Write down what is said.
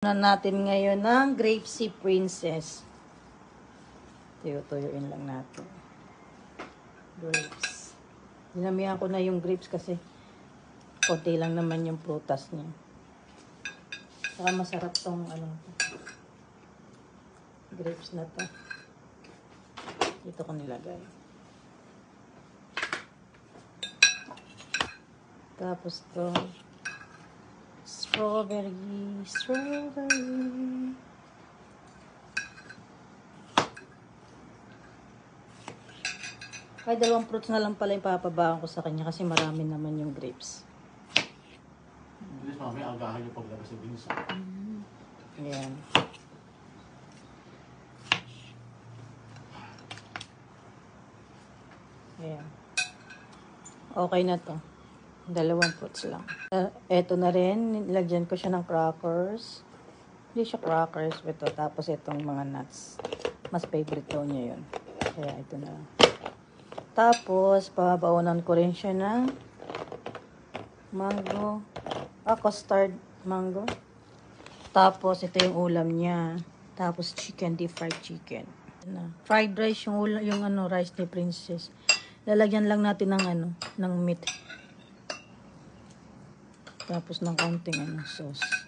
Na natin ngayon ng Grapeseed Princess. Tuyuyuin lang natin. Grapes. Dinamihan ko na yung grapes kasi konti lang naman yung prutas niya. Saka masarap tong grapes na to. Dito ko nilagay. Tapos to strawberry. Ay, 2 fruits na lang pala yung papabahan ko sa kanya kasi marami naman yung grapes. Bilis mamaya, agahan yung paglabas sa binsa. Ayan. Ayan. Okay na to. 2 fruits lang. Eto na rin. Nilagyan ko siya ng crackers. Hindi siya crackers. Ito. Tapos itong mga nuts. Mas favorite daw niya yun. Kaya ito na lang. Tapos, pabaunan ko rin siya ng mango. Custard mango. Tapos, ito yung ulam niya. Tapos, chicken, deep fried chicken. Fried rice yung rice ni Princess. Lalagyan lang natin ng ng meat. Tapos ng kaunting sauce.